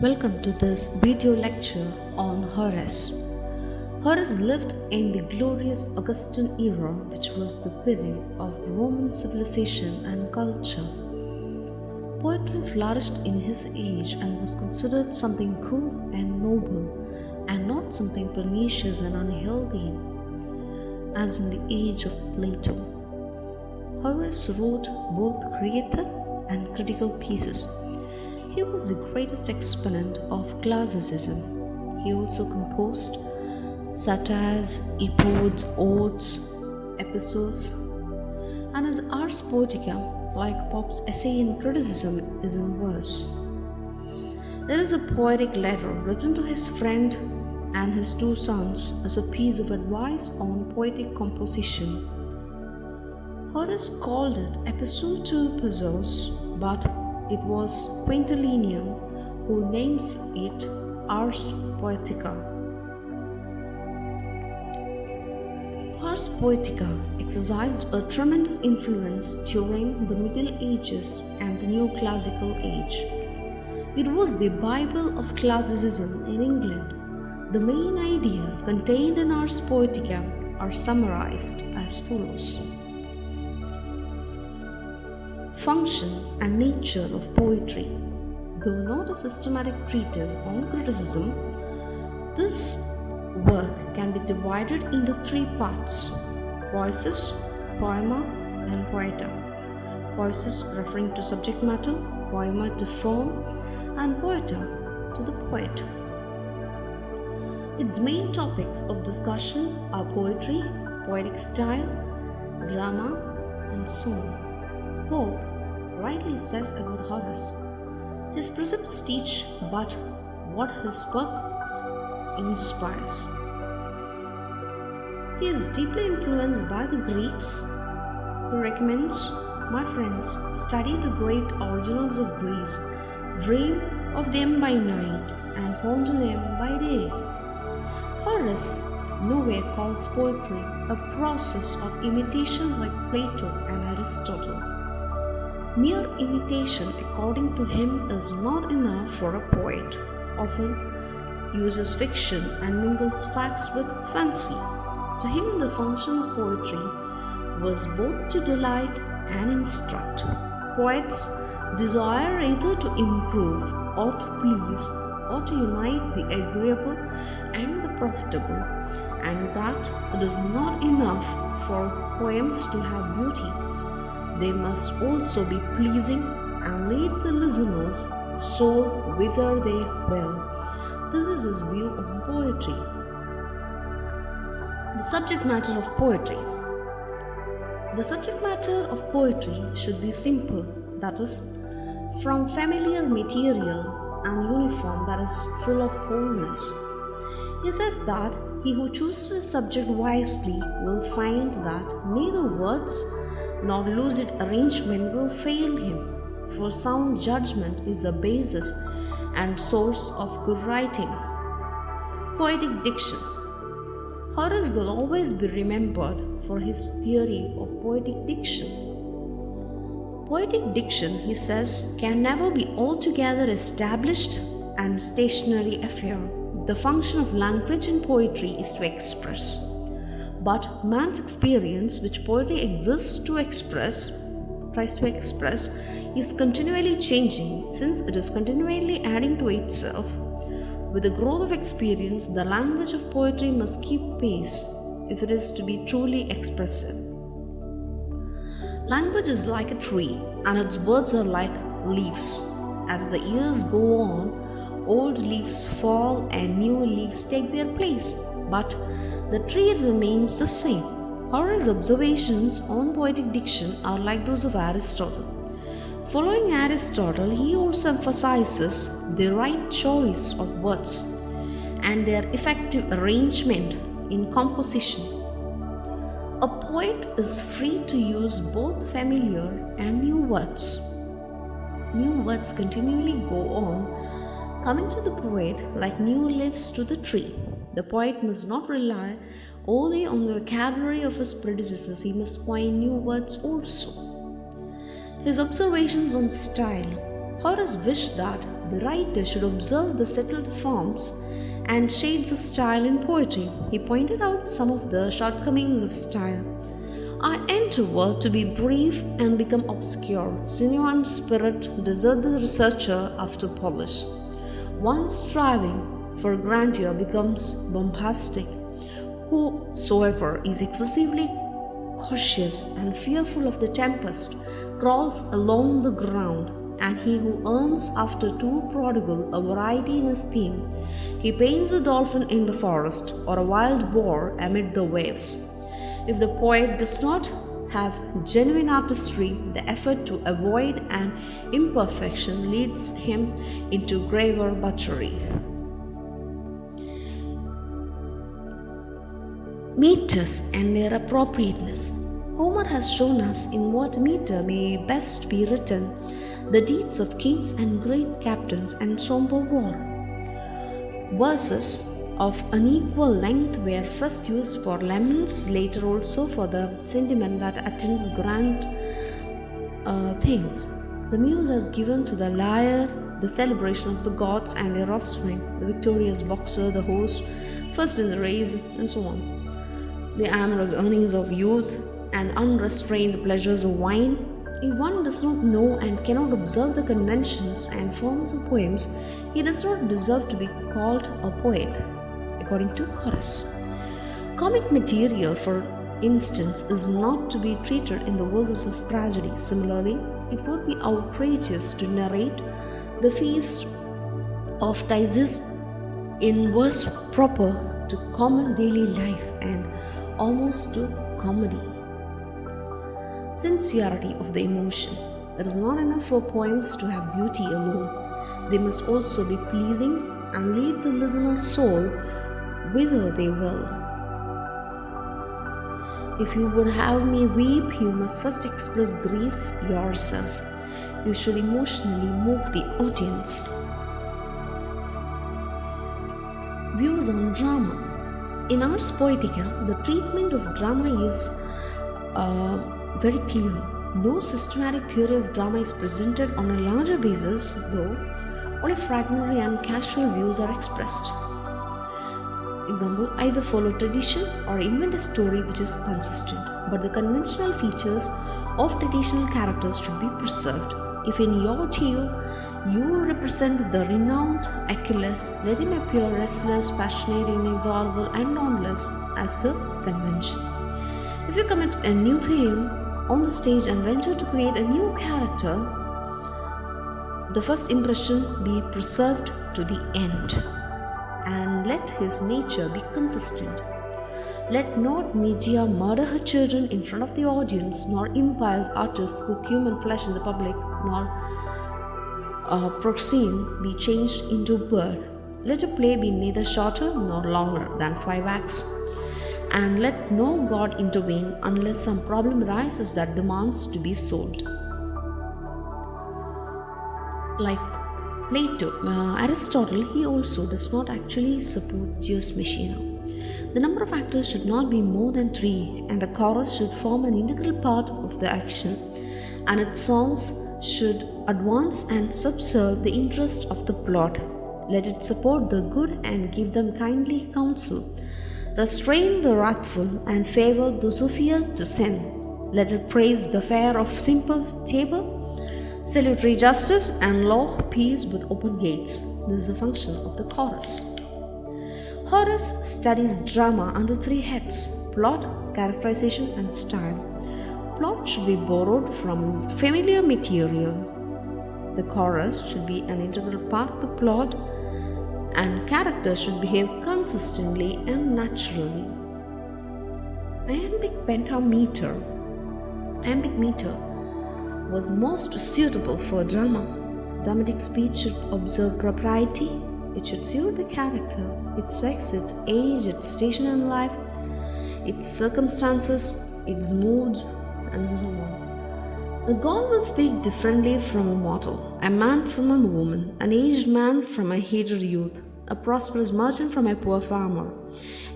Welcome to this video lecture on Horace. Horace lived in the glorious Augustan era, which was the period of Roman civilization and culture. Poetry flourished in his age and was considered something cool and noble, and not something pernicious and unhealthy, as in the age of Plato. Horace wrote both creative and critical pieces. He was the greatest exponent of classicism. He also composed satires, epodes, odes, epistles, and his Ars Poetica, like Pope's essay in criticism, is in verse. There is a poetic letter written to his friend and his two sons as a piece of advice on poetic composition. Horace called it Epistle to Pisos, but it was Quintilian who names it Ars Poetica. Ars Poetica exercised a tremendous influence during the Middle Ages and the New Classical Age. It was the Bible of classicism in England. The main ideas contained in Ars Poetica are summarized as follows. Function and nature of poetry. Though not a systematic treatise on criticism, this work can be divided into three parts: poiesis, poema, and poeta. Poiesis referring to subject matter, poema to form, and poeta to the poet. Its main topics of discussion are poetry, poetic style, drama, and song. Pope rightly says about Horace, his precepts teach but what his works inspires. He is deeply influenced by the Greeks, who recommends, my friends, study the great originals of Greece, dream of them by night and ponder them by day. Horace nowhere calls poetry a process of imitation like Plato and Aristotle. Mere imitation, according to him, is not enough for a poet. Often uses fiction and mingles facts with fancy. To him, the function of poetry was both to delight and instruct. Poets desire either to improve or to please or to unite the agreeable and the profitable, and that it is not enough for poems to have beauty. They must also be pleasing and lead the listener's soul whither they will. This is his view on poetry. The subject matter of poetry. The subject matter of poetry should be simple, that is, from familiar material and uniform, that is, full of wholeness. He says that he who chooses a subject wisely will find that neither words nor lucid arrangement will fail him, for sound judgment is the basis and source of good writing. Poetic diction. Horace will always be remembered for his theory of poetic diction. Poetic diction, he says, can never be altogether established and stationary affair. The function of language in poetry is to express. But man's experience, which poetry tries to express, is continually changing, since it is continually adding to itself. With the growth of experience, the language of poetry must keep pace if it is to be truly expressive. Language is like a tree, and its words are like leaves. As the years go on, old leaves fall and new leaves take their place, but the tree remains the same. Horace's observations on poetic diction are like those of Aristotle. Following Aristotle, he also emphasizes the right choice of words and their effective arrangement in composition. A poet is free to use both familiar and new words. New words continually go on, coming to the poet like new leaves to the tree. The poet must not rely only on the vocabulary of his predecessors, he must coin new words also. His observations on style. Horace wished that the writer should observe the settled forms and shades of style in poetry. He pointed out some of the shortcomings of style. I endeavor to be brief and become obscure. Sinuous spirit desert the researcher after polish. One striving for grandeur becomes bombastic. Whosoever is excessively cautious and fearful of the tempest crawls along the ground, and he who earns after too prodigal a variety in his theme, he paints a dolphin in the forest or a wild boar amid the waves. If the poet does not have genuine artistry, the effort to avoid an imperfection leads him into graver butchery. Meters and their appropriateness. Homer has shown us in what meter may best be written the deeds of kings and great captains and somber war. Verses of unequal length were first used for laments, later also for the sentiment that attends grand things. The muse has given to the lyre the celebration of the gods and their offspring, the victorious boxer, the horse, first in the race, and so on. The amorous earnings of youth and unrestrained pleasures of wine. If one does not know and cannot observe the conventions and forms of poems, he does not deserve to be called a poet, according to Horace. Comic material, for instance, is not to be treated in the verses of tragedy. Similarly, it would be outrageous to narrate the feast of Tyzis in verse proper to common daily life and almost to comedy. Sincerity of the emotion. It is not enough for poems to have beauty alone. They must also be pleasing and lead the listener's soul whither they will. If you would have me weep, you must first express grief yourself. You should emotionally move the audience. Views on drama. In Horace Poetica, the treatment of drama is very clear. No systematic theory of drama is presented on a larger basis, though only fragmentary and casual views are expressed. Example, either follow tradition or invent a story which is consistent, but the conventional features of traditional characters should be preserved. If in your tale you represent the renowned Achilles, let him appear restless, passionate, inexorable, and dauntless as the convention. If you commit a new theme on the stage and venture to create a new character, the first impression be preserved to the end, and let his nature be consistent. Let not media murder her children in front of the audience, nor impious artists cook human flesh in the public, nor Proxene be changed into bird. Let a play be neither shorter nor longer than 5 acts, and let no god intervene unless some problem arises that demands to be solved. Like Plato, Aristotle, he also does not actually support Deus Machina. The number of actors should not be more than 3, and the chorus should form an integral part of the action, and its songs should advance and subserve the interest of the plot. Let it support the good and give them kindly counsel, restrain the wrathful and favor those who fear to sin. Let it praise the fare of simple table, salutary justice and law, peace with open gates. This is a function of the chorus. Horace studies drama under 3 heads: plot, characterization, and style. Plot should be borrowed from familiar material. The chorus should be an integral part of the plot, and characters should behave consistently and naturally. Iambic pentameter. Iambic meter was most suitable for drama. Dramatic speech should observe propriety. It should suit the character, its sex, its age, its station in life, its circumstances, its moods, and so on. A god will speak differently from a mortal, a man from a woman, an aged man from a hated youth, a prosperous merchant from a poor farmer,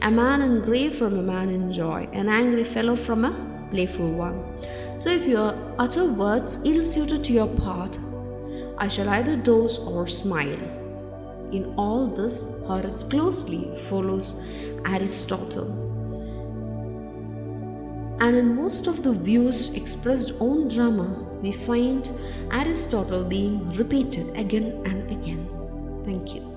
a man in grief from a man in joy, an angry fellow from a playful one. So if you utter words ill-suited to your part, I shall either doze or smile. In all this, Horace closely follows Aristotle. And in most of the views expressed on drama, we find Aristotle being repeated again and again. Thank you.